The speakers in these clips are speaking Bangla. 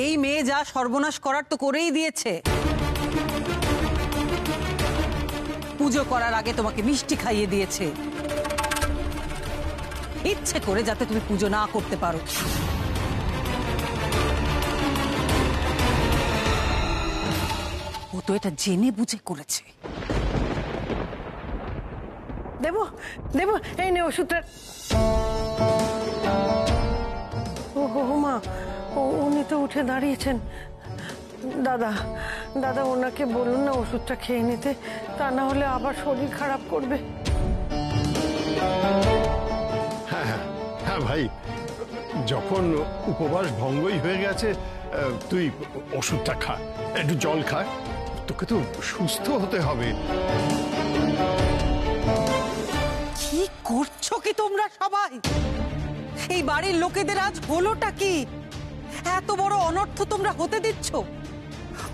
এই মেয়ে যা সর্বনাশ করার তো করেই দিয়েছে। পুজো করার আগে তোমাকে মিষ্টি খাইয়ে দিয়েছে, ইচ্ছে করে, যাতে তুমি পুজো না করতে পারো। ও তো এটা জেনে বুঝে করেছে। দেবো দেবো, এই নে ওষুধটা। ও মা, উনি তো উঠে দাঁড়িয়েছেন। দাদা দাদা, ওনাকে বলুন না ওষুধটা খেয়ে নিতে, তা না হলে আবার শরীর খারাপ করবে। হ্যাঁ হ্যাঁ হ্যাঁ ভাই, যখন উপবাস ভঙ্গই হয়ে গেছে, তুই ওষুধটা খা, একটু জল খা, তোকে তো সুস্থ হতে হবে। কি করছো কি তোমরা সবাই? এই বাড়ির লোকেদের আজ হলোটা কি? এত বড় অনর্থ তোমরা হতে দিচ্ছ?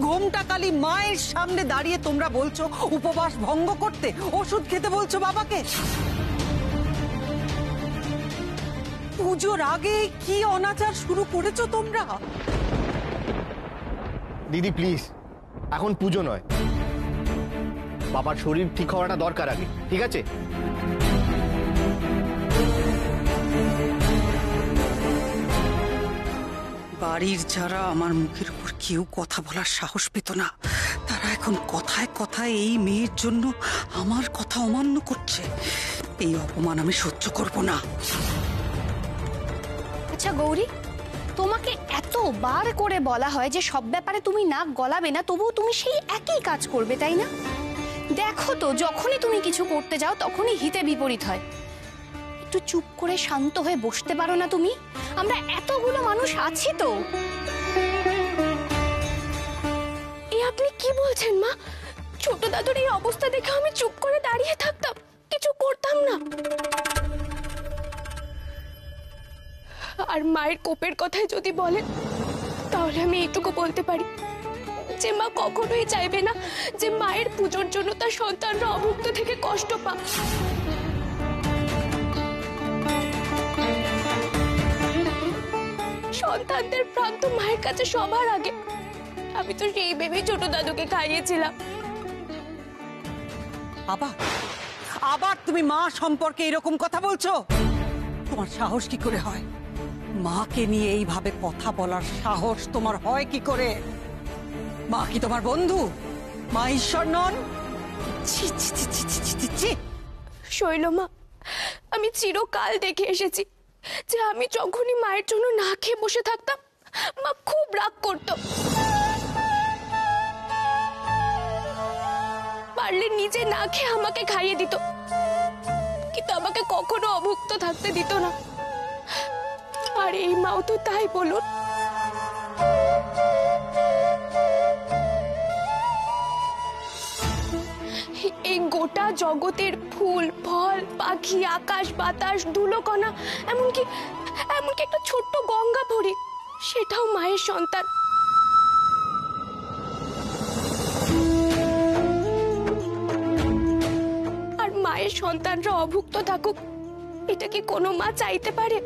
ঘোমটা কালী মায়ের সামনে দাঁড়িয়ে তোমরা বলছো উপবাস ভঙ্গ করতে, ওষুধ খেতে বলছো বাবাকে। পুজোর আগে কি অনাচার শুরু করেছো তোমরা? দিদি প্লিজ, এখন পুজো নয়, বাবার শরীর ঠিক হওয়াটা দরকার আগে, ঠিক আছে? বাড়ির যারা আমার মুখের উপর কেউ কথা বলার সাহস পেত না, তারা এখন কথায় কথায় এই মেয়ের জন্য আমার কথা অমান্য করছে। এই অপমান আমি সহ্য করব না। আচ্ছা গৌরী, তোমাকে এতবার করে বলা হয় যে সব ব্যাপারে তুমি নাক গলাবে না, তবুও তুমি সেই একই কাজ করবে, তাই না? দেখো তো, যখনই তুমি কিছু করতে যাও তখনই হিতে বিপরীত হয়। একটু চুপ করে শান্ত হয়ে বসতে পারো না তুমি? আমরা এতগুলো মানুষ আছি তো। এই আপনি কি বলছেন মা? ছোট দাদুর এই অবস্থা দেখে আমি চুপ করে দাঁড়িয়ে থাকতাম, কিছু করতাম না? আর মায়ের কোপের কথাই যদি বলেন, তাহলে আমি এইটুকু বলতে পারি যে মা কখনোই চাইবে না যে মায়ের পুজোর জন্য তার সন্তানরা অভুক্ত থেকে কষ্ট পাক। সন্তানদের প্রাণ তো মায়ের কাছে সবার আগে। আমি তো সেই ভেবে ছোট দাদুকে খাইয়েছিলাম। আবার তুমি মা সম্পর্কে এরকম কথা বলছো? তোমার সাহস কি করে হয়? মাকে নিয়ে এইভাবে কথা বলার সাহস তোমার হয় কি করে? মা কি তোমার বন্ধু? মা ঈশ্বর নন? ছি ছি ছি ছি ছি ছি ছি। শৈলমা, আমি চিরকাল দেখে এসেছি যে আমি যখনই মায়ের জন্য না খেয়ে বসে থাকতাম, মা খুব রাগ করতো। পারলে নিজে না খেয়ে আমাকে খাইয়ে দিত, কিন্তু আমাকে কখনো অভুক্ত থাকতে দিত না। আর এই মাও তো তাই, বলুন। এই গোটা জগতের ফুল ফল পাখি আকাশ বাতাস ধুলোকণা, এমনকি একটা ছোট্ট গঙ্গা ভরি, সেটাও মায়ের সন্তান। আর মায়ের সন্তানরা অভুক্ত থাকুক, এটা কি কোনো মা চাইতে পারে?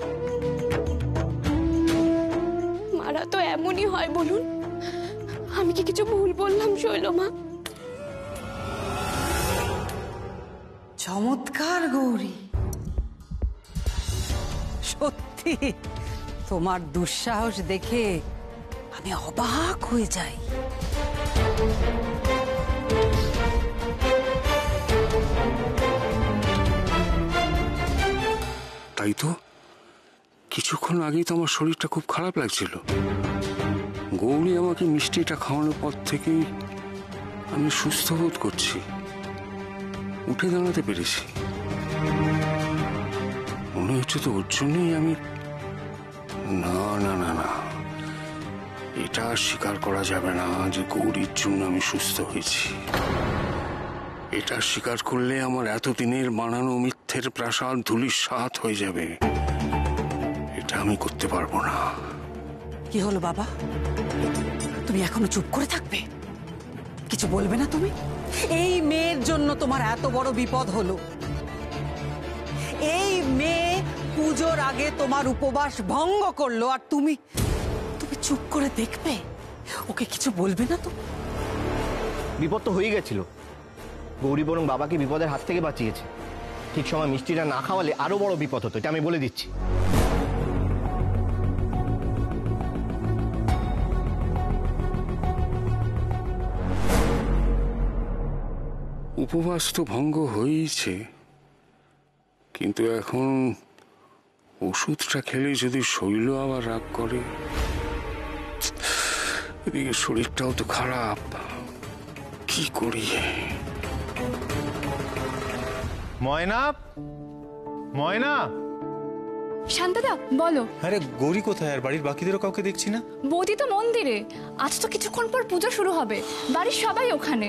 মারা তো এমনই হয়, বলুন। আমি কি কিছু ভুল বললাম শৈলমা? চমৎকার গৌরী, সত্যি তোমার দুঃসাহস দেখে আমি অবাক হয়ে যাই। তাই তো, কিছুক্ষণ আগেই তো আমার শরীরটা খুব খারাপ লাগছিল। গৌরী আমাকে মিষ্টিটা খাওয়ানোর পর থেকেই আমি সুস্থ বোধ করছি, উঠে দাঁড়াতে পেরেছি। মনে হচ্ছে তো ওর জন্যই আমি। না না না না, এটা স্বীকার করা যাবে না যে গৌরীর জন্য আমি সুস্থ হয়েছি। এটা স্বীকার করলে আমার এতদিনের বানানো মিথ্যের প্রাসাদ ধূলিসাৎ হয়ে যাবে। এটা আমি করতে পারবো না। কি হলো বাবা, তুমি এখনো চুপ করে থাকবে? কিছু বলবে না তুমি? এই মেয়ের জন্য তোমার এত বড় বিপদ হলো। এই মেয়ে পুজোর আগে তোমার উপবাস ভঙ্গ করলো, আর তুমি তুমি চুপ করে দেখবে, ওকে কিছু বলবে না তো? বিপদ তো হয়ে গেছিল, গৌরী বরং বাবাকে বিপদের হাত থেকে বাঁচিয়েছে। ঠিক সময় মিষ্টিটা না খাওয়ালে আরো বড় বিপদ হতো, এটা আমি বলে দিচ্ছি। উপবাস তো ভঙ্গ হয়েছে, কিন্তু এখন ওষুধটা খেলে যদি শৈল আবার রাগ করে, এদিকে শরীরটাও তো খারাপ, কি করি? ময়না, ময়না। শান্তাদা বলো। আরে গৌরী কোথায়? আর বাড়ির বাকিদেরও কাউকে দেখছি না। বৌদি তো মন্দিরে, আজ তো কিছুক্ষণ পর পুজো শুরু হবে, বাড়ির সবাই ওখানে।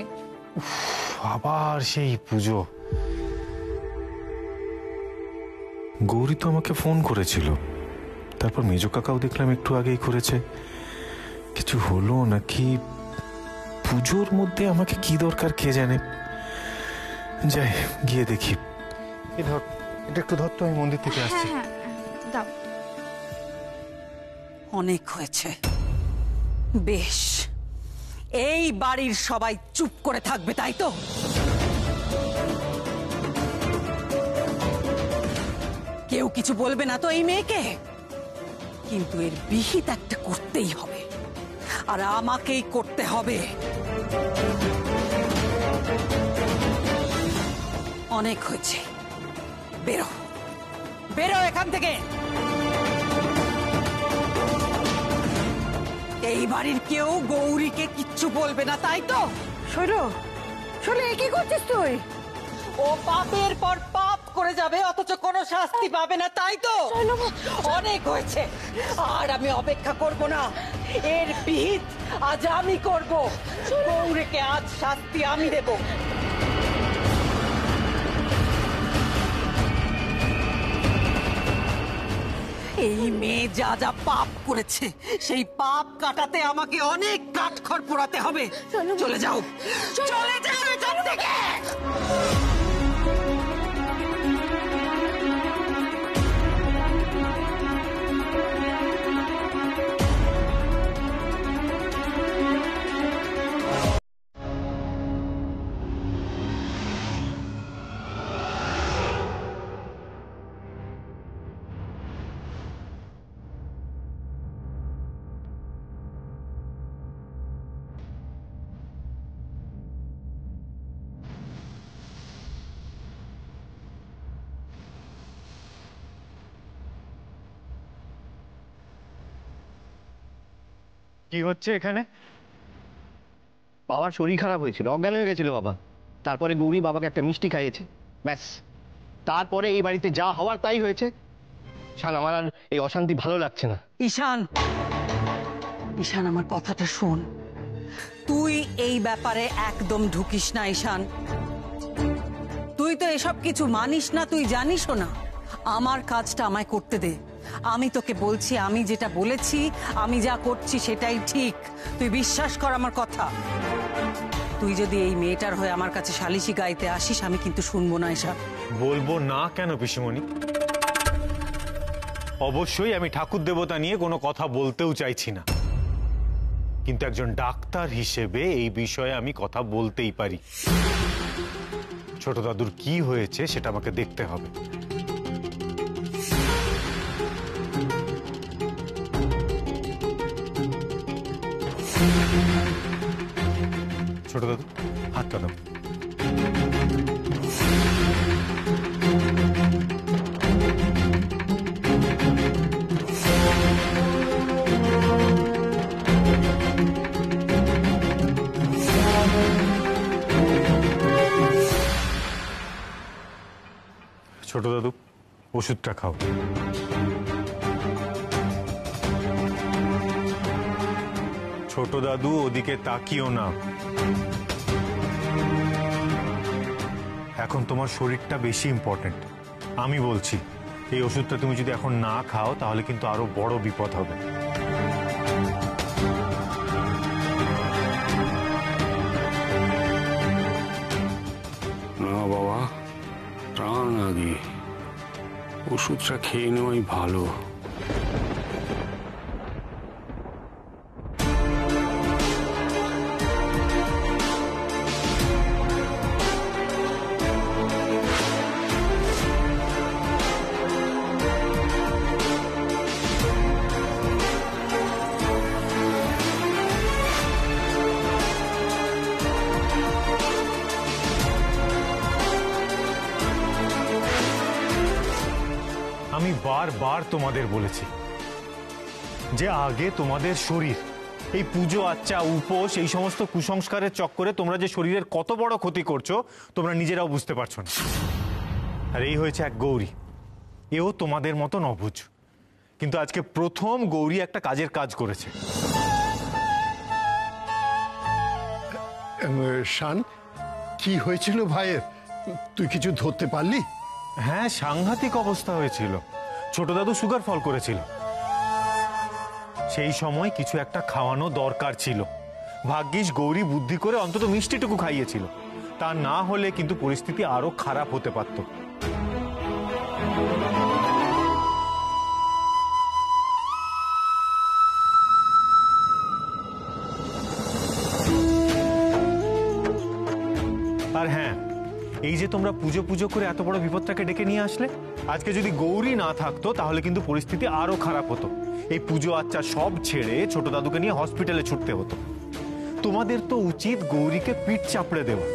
আবার সেই পুজো। গৌরী তো আমাকে ফোন করেছিল, তারপর মেজো কাকাও দেখলাম একটু আগেই করেছে। কিছু হলো নাকি? পুজোর মধ্যে আমাকে কি দরকার কে জানে। যাই গিয়ে দেখি। ধর, এটা একটু ধর তো, আমি মন্দির থেকে আসছি। হ্যাঁ দাও। অনেক হয়েছে, বেশ। এই বাড়ির সবাই চুপ করে থাকবে, তাই তো? কেউ কিছু বলবে না তো এই মেয়েকে? কিন্তু এর বিহিত একটা করতেই হবে, আর আমাকেই করতে হবে। অনেক হয়েছে, বেরো বেরো এখান থেকে। এই বাড়ির কেউ গৌরীকে কিচ্ছু বলবে না, তাই তো? শৈল, শৈল, এ কি করছিস তুই? ও পাপের পর পাপ করে যাবে, অথচ কোনো শাস্তি পাবে না, তাই তো? অনেক হয়েছে, আর আমি অপেক্ষা করব না। এর বিহিত আজ আমি করব। গৌরীকে আজ শাস্তি আমি দেব। এই মেয়ে যা যা পাপ করেছে, সেই পাপ কাটাতে আমাকে অনেক কাঠখড় পোড়াতে হবে। চলে যাও, চলে যাও এখান থেকে। কি হচ্ছে এখানে? বাবার শরীর খারাপ হয়েছিল, অজ্ঞান হয়ে গেছিল বাবা। তারপরে গৌরী বাবাকে একটা মিষ্টি খাইয়েছে, ব্যাস। তারপরে এই বাড়িতে যা হওয়ার তাই হয়েছে। শান, আমার আর এই অশান্তি ভালো লাগছে না। ঈশান, ঈশান, আমার কথাটা শোন। তুই এই ব্যাপারে একদম ঢুকিস না ঈশান। তুই তো এসব কিছু মানিস না, তুই জানিসও না। আমার কাজটা আমায় করতে দে। আমি তোকে বলছি, আমি যেটা বলেছি, আমি যা করছি সেটাই ঠিক। তুই বিশ্বাস কর আমার কথা। তুই যদি এই মেয়েটার হয়ে আমার কাছে সালিশি গাইতে আসিস, আমি কিন্তু শুনবো না ঈশান। বলবো না কেন পিসিমণি? অবশ্যই আমি ঠাকুর দেবতা নিয়ে কোনো কথা বলতেও চাইছি না, কিন্তু একজন ডাক্তার হিসেবে এই বিষয়ে আমি কথা বলতেই পারি। ছোট দাদুর কি হয়েছে সেটা আমাকে দেখতে হবে। ছোট দাদু, হাতটা দাও। ছোট দাদু, ওষুধটা খাও। ছোট দাদু, ওদিকে তাকিও না। এখন তোমার শরীরটা বেশি ইম্পর্টেন্ট। আমি বলছি, এই ওষুধটা তুমি যদি এখন না খাও তাহলে কিন্তু আরো বড় বিপদ হবে। না বাবা, প্রাণ আগে, ওষুধটা খেয়ে নেওয়াই ভালো। বার তোমাদের বলেছি যে আগে তোমাদের শরীর, এই পুজো আচ্চা উপোস এই সমস্ত কুসংস্কারের চক্করে তোমরা যে শরীরের কত বড় ক্ষতি করছো তোমরা নিজেরাও বুঝতে পারছো না। আর এই হয়েছে এক গৌরী, এও তোমাদের মতন অবুঝ, কিন্তু আজকে প্রথম গৌরী একটা কাজের কাজ করেছে। শান, কি হয়েছিল ভাইয়ের? তুই কিছু ধরতে পারলি? হ্যাঁ, সাংঘাতিক অবস্থা হয়েছিল। ছোট দাদু সুগার ফল করেছিল, সেই সময় কিছু একটা খাওয়ানো দরকার ছিল। ভাগ্যিস গৌরী বুদ্ধি করে অন্তত মিষ্টিটুকু খাইয়েছিল, তা না হলে কিন্তু পরিস্থিতি আরো খারাপ হতে পারত। আর হ্যাঁ, এই যে তোমরা পুজো পুজো করে এত বড় বিপদটাকে ডেকে নিয়ে আসলে, আজকে যদি গৌরী না থাকতো তাহলে কিন্তু পরিস্থিতি আরো খারাপ হতো। এই পুজো আচ্ছা সব ছেড়ে ছোট দাদুকে নিয়ে হসপিটালে ছুটতে হতো। তোমাদের তো উচিত গৌরীকে পিঠ চাপড়ে দেওয়া,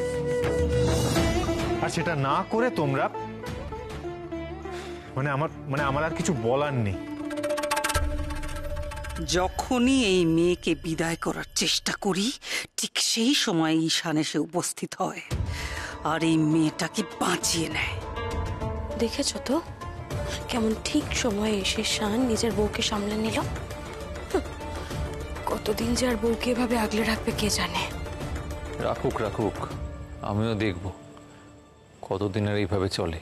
আর সেটা না করে তোমরা আমার আর কিছু বলার নেই। যখনই এই মেয়েকে বিদায় করার চেষ্টা করি ঠিক সেই সময় ঈশান এসে উপস্থিত হয় আর এই মেয়েটাকে বাঁচিয়ে নেয়। দেখেছো তো কেমন ঠিক সময়ে এসে শান নিজের বউকে সামলে নিল। কতদিন যে আর বউকে এভাবে আগলে রাখবে কে জানে। রাখুক রাখুক, আমিও দেখব কতদিন আর এইভাবে চলে।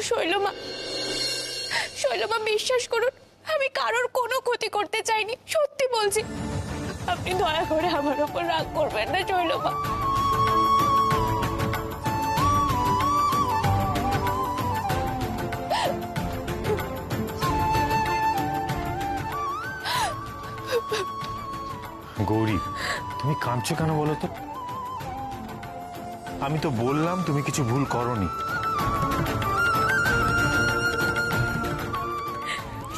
শৈলমা, শৈলমা বিশ্বাস করুন, আমি কারোর কোনো ক্ষতি করতে চাইনি, সত্যি বলছি। আপনি দয়া করে আমার উপর রাগ করবেন না শৈলমা। গৌরী, তুমি কাঁদছো কেন বলো তো? আমি তো বললাম তুমি কিছু ভুল করনি।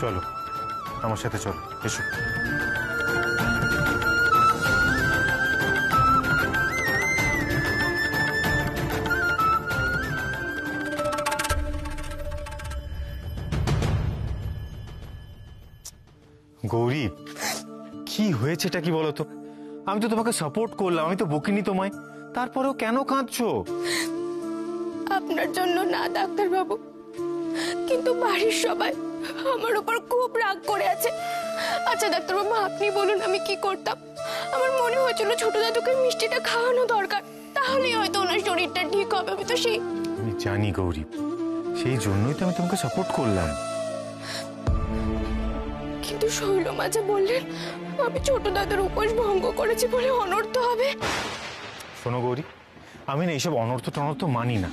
চলো আমার সাথে, চলো, এসো। গৌরী, কি হয়েছে এটা কি বলো তো? আমি তো তোমাকে সাপোর্ট করলাম, আমি তো বকিনি তোমায়, তারপরেও কেন কাঁদছো? আপনার জন্য না ডাক্তার বাবু, কিন্তু বাড়ির সবাই আমার উপর খুব রাগ করে আছে। আচ্ছা ডাক্তার বাবু, আপনি বলুন আমি কি করতাম? আমার মনে হয়েছিল ছোট দাদুকে মিষ্টিটা খাওয়ানো দরকার, তাহলেই হয়তো ওনার শরীরটা ঠিক হবে। আমি তো আমি জানি গৌরী, সেই জন্যই তো আমি তোমাকে সাপোর্ট করলাম। কিন্তু শৈলমা যে বললেন আমি ছোট দাদুর উপোস ভঙ্গ করেছি বলে অনর্থ হবে। শোনো গৌরী, আমি না এইসব অনর্থ টনর্থ মানি না।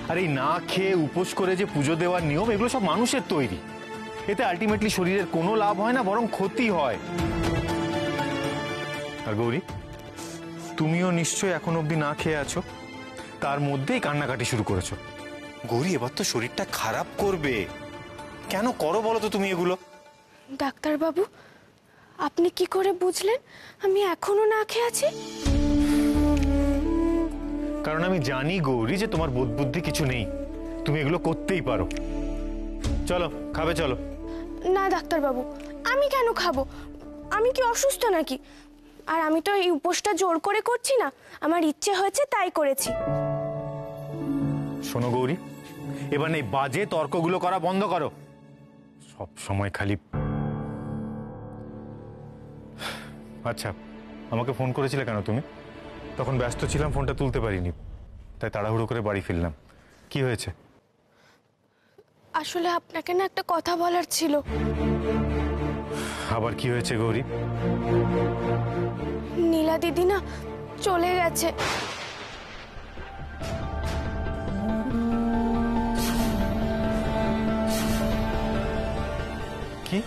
আর এই না খেয়ে উপোস করে যে পুজো দেওয়ার নিয়ম, এগুলো সব মানুষের তৈরি। এতে আলটিমেটলি শরীরের কোনো লাভ হয় না, বরং ক্ষতি হয়। আর গৌরী, তুমিও নিশ্চয়ই এখন অবধি না খেয়ে আছো, তার মধ্যেই কান্নাকাটি শুরু করেছো। গৌরী, এবার তো শরীরটা খারাপ করবে, কেন করো বলো তো তুমি এগুলো? ডাক্তার বাবু, আপনি কি করে বুঝলেন আমি এখনো না খেয়ে আছি? কারণ আমি জানি গৌরী যে তোমার বোধ বুদ্ধি কিছু নেই, তুমি এগুলো করতেই পারো। চলো খাবে, চলো। না ডাক্তার বাবু, আমি কেন খাবো? আমি কি অসুস্থ নাকি? আর আমি তো এই উপোসটা জোর করে করছি না, আমার ইচ্ছে হয়েছে তাই করেছি। শোনো গৌরী, এবার এই বাজে তর্কগুলো করা বন্ধ করো। সব সময় খালি। আচ্ছা, আমাকে ফোন করেছিলে কেন তুমি? তখন ব্যস্ত ছিলাম, ফোনটা তুলতে পারিনি, তাই তাড়াহুড়ো করে বাড়ি ফিরলাম। কি হয়েছে? আসলে আপনাকে না একটা কথা বলার ছিল। আবার কি হয়েছে গৌরী? নীলা দিদি না চলে গেছে। কি?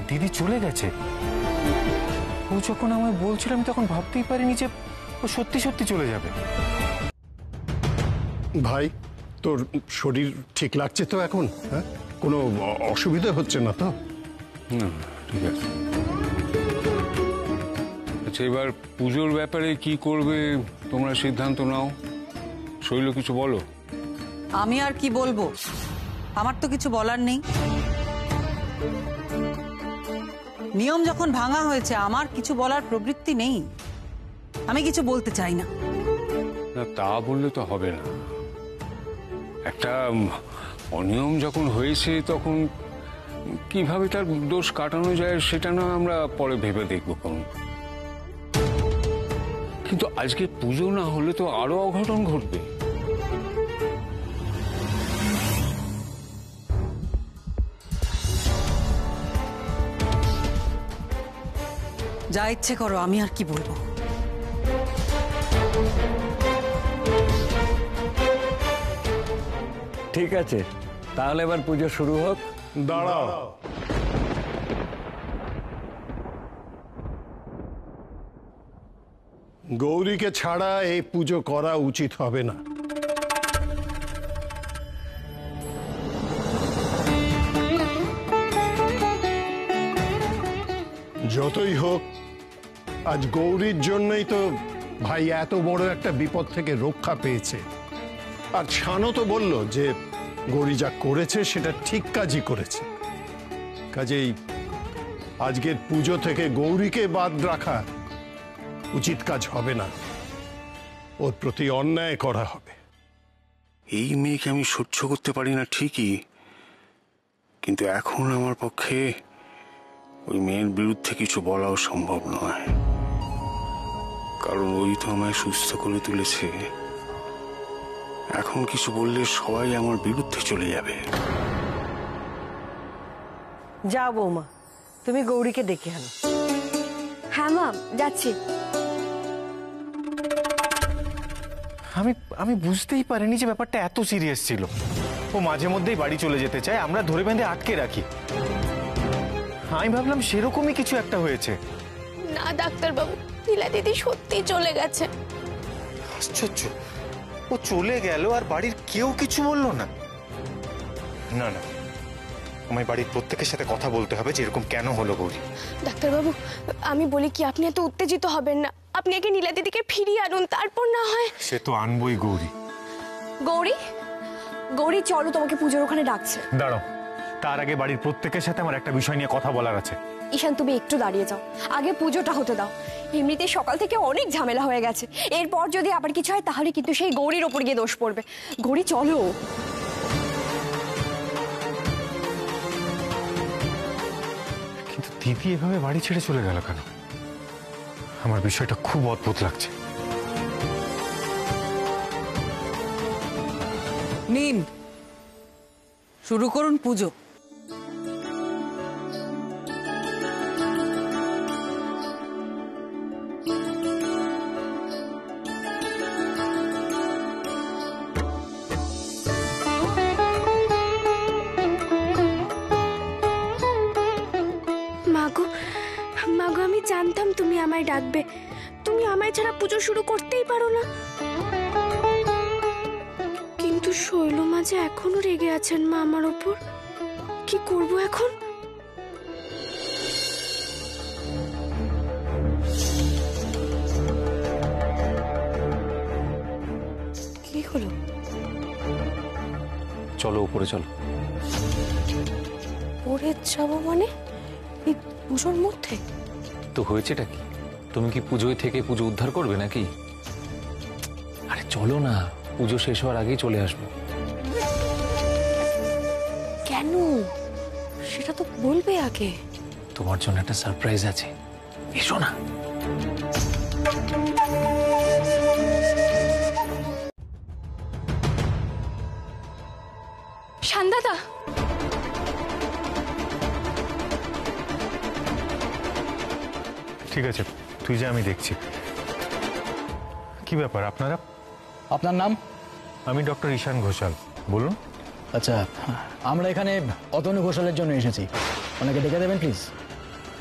দিদি চলে গেছে? ও যখন আমায় বলছিল আমি তখন ভাবতেই পারিনি যে ও সত্যি সত্যি চলে যাবে। ভাই, তোর শরীর ঠিক লাগছে তো এখন? হ্যাঁ, কোনো অসুবিধা হচ্ছে না তো? না, ঠিক আছে। আচ্ছা, এবার পুজোর ব্যাপারে কি করবে তোমরা সিদ্ধান্ত নাও। শৈল কিছু বলো। আমি আর কি বলবো, আমার তো কিছু বলার নেই। নিয়ম যখন ভাঙা হয়েছে আমার কিছু বলার প্রবৃত্তি নেই, আমি কিছু বলতে চাই না। না, তা বললে তো হবে না। একটা অনিয়ম যখন হয়েছে তখন কিভাবে তার দোষ কাটানো যায় সেটা না আমরা পরে ভেবে দেখবো কোন। কিন্তু আজকে পুজো না হলে তো আরো অঘটন ঘটবে। যা ইচ্ছে করো, আমি আর কি বলবো। ঠিক আছে, তাহলে এবার পুজো শুরু হোক। দাঁড়াও, গৌরীকে ছাড়া এই পুজো করা উচিত হবে না। যতই হোক আজ গৌরীর জন্যই তো ভাই এত বড় একটা বিপদ থেকে রক্ষা পেয়েছে। আর ছানো তো বলল যে গৌরী যা করেছে সেটা ঠিক কাজই করেছে। কাজেই আজকের পুজো থেকে গৌরীকে বাদ রাখা উচিত কাজ হবে না, ওর প্রতি অন্যায় করা হবে। এই মেয়েকে আমি সহ্য করতে পারি না ঠিকই, কিন্তু এখন আমার পক্ষে ওই মেয়ের বিরুদ্ধে কিছু বলাও সম্ভব নয়, কারণ ওই তো আমায় সুস্থ করে তুলেছে। এখন কিছু বললে সবাই আমার বিরুদ্ধে চলে যাবে। যাও বৌমা, তুমি গৌরীকে ডেকে আনো। হ্যাঁ মা, যাচ্ছি। আমি বুঝতেই পারিনি যে ব্যাপারটা এত সিরিয়াস ছিল। ও মাঝে মধ্যেই বাড়ি চলে যেতে চায়, আমরা ধরে বেঁধে আটকে রাখি। আমি ভাবলাম সেরকমই কিছু একটা হয়েছে। না ডাক্তারবাবু, নীলা দিদি সত্যি চলে গেছে। আশ্চর্য, ও চলে গেল আর বাড়ির কেউ কিছু বললো না? না না, আমার বাড়ির প্রত্যেকের সাথে কথা বলতে হবে যে এরকম কেন হলো গৌরী। ডাক্তারবাবু, আমি বলি কি, আপনি এত উত্তেজিত হবেন না। আপনি আগে নীলা দিদিকে ফিরিয়ে আনুন, তারপর না হয়। সে তো আনবই গৌরী। গৌরী, গৌরী চলো, তোমাকে পুজোর ওখানে ডাকছে। দাঁড়াও, তার আগে বাড়ির প্রত্যেকের সাথে আমার একটা বিষয় নিয়ে কথা বলার আছে। ঈশান, তুমি একটু দাঁড়িয়ে যাও, আগে পুজোটা হতে দাও। এমনিতে সকাল থেকে অনেক ঝামেলা হয়ে গেছে, এরপর যদি আবার কিছু হয় তাহলে কিন্তু সেই গৌরীর ওপর গিয়ে দোষ পড়বে। গৌরী চলো। কিন্তু দিদি এভাবে বাড়ি ছেড়ে চলে গেল কেন? আমার বিষয়টা খুব অদ্ভুত লাগছে। নিন, শুরু করুন পুজো। মাগো, মাগো, আমি জানতাম তুমি আমায় ডাকবে। তুমি আমায় ছাড়া পুজো শুরু করতেই পারো না। কিন্তু শৈলমা যে এখনো রেগে আছেন মা আমার ওপর। কি করব এখন? কি হলো? চলো উপরে চলো। পড়ে যাবো মানে? এই পুজোর মধ্যে? তো হয়েছেটা কি? তুমি কি পুজোয় থেকে পুজো উদ্ধার করবে নাকি? আরে চলো না, পুজো শেষ হওয়ার আগেই চলে আসবো। কেন? সেটা তো বলবে আগে। তোমার জন্য একটা সারপ্রাইজ আছে, এসো না। শান্দাদা, ঠিক আছে, তুই যা, আমি দেখছি। কি ব্যাপার আপনারা? আপনার নাম? আমি ডক্টর ঈশান ঘোষাল, বলুন। আচ্ছা, আমরা এখানে অতনু ঘোষালের জন্য এসেছি, ওনাকে ডেকে দেবেন প্লিজ।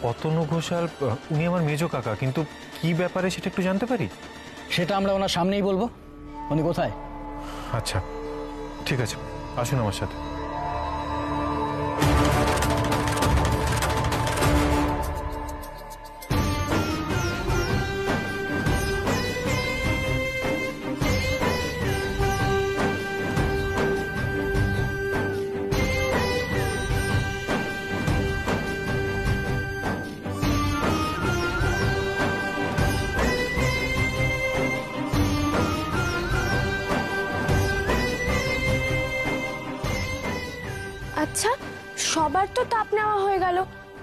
অতনু ঘোষাল? উনি আমার মেজো কাকা, কিন্তু কি ব্যাপারে সেটা একটু জানতে পারি? সেটা আমরা ওনার সামনেই বলবো। উনি কোথায়? আচ্ছা ঠিক আছে, আসুন আমার সাথে। আচ্ছা, সবার তো তাপ নেওয়া হয়ে গেল,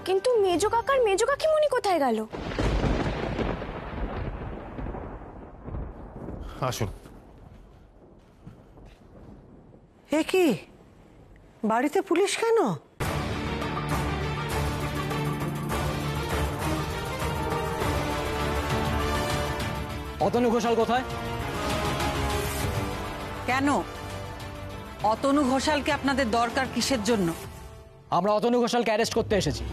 কিন্তু মেজো কাকার মেজো কাকিমণি কোথায় গেল? আসুন। এ কি, বাড়িতে পুলিশ কেন? অতনু ঘোষাল কোথায়? কেন? অতনু ঘোষালকে আপনাদের দরকার কিসের জন্য? আমরা অতনু ঘোষালকে অ্যারেস্ট করতে এসেছি।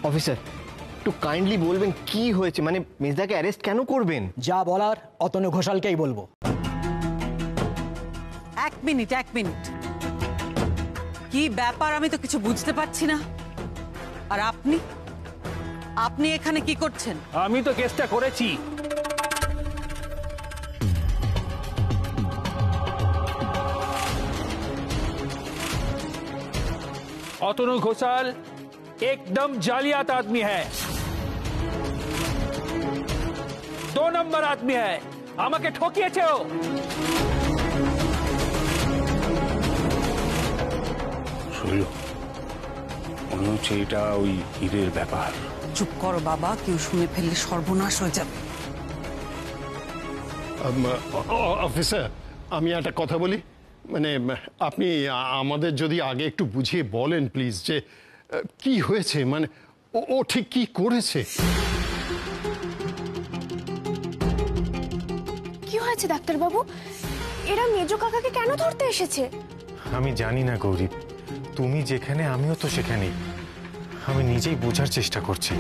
অফিসার, একটু কাইন্ডলি বলবেন কি হয়েছে, মানে মেজদাকে অ্যারেস্ট কেন করবেন? যা বলার অতনু ঘোষালকেই বলবো। এক মিনিট। কি ব্যাপার আমি তো কিছু বুঝতে পারছি না। আর আপনি এখানে কি করছেন? আমি তো কেসটা করেছি। অতনু ঘোষাল एकदम जालियात आदमी है, 2 নম্বর আদমি है, আমাকে ঠকিয়েছে ও। শুনলো, মনে হচ্ছে এটা ওই হীরের ব্যাপার। চুপ করো বাবা, কেউ শুনে ফেললে সর্বনাশ হয়ে যাবে। অফিসার, আমি একটা কথা বলি, মানে আপনি আমাদের যদি আগে একটু বুঝিয়ে বলেন প্লিজ, যে কি হয়েছে, মানে ও ঠিক কি করেছে? কি হয়েছে ডাক্তারবাবু? এরা মেজো কাকাকে কেন ধরতে এসেছে? আমি জানি না গৌরী, তুমি যেখানে আমিও তো সেখানেই। আমি নিজেই বোঝার চেষ্টা করছি।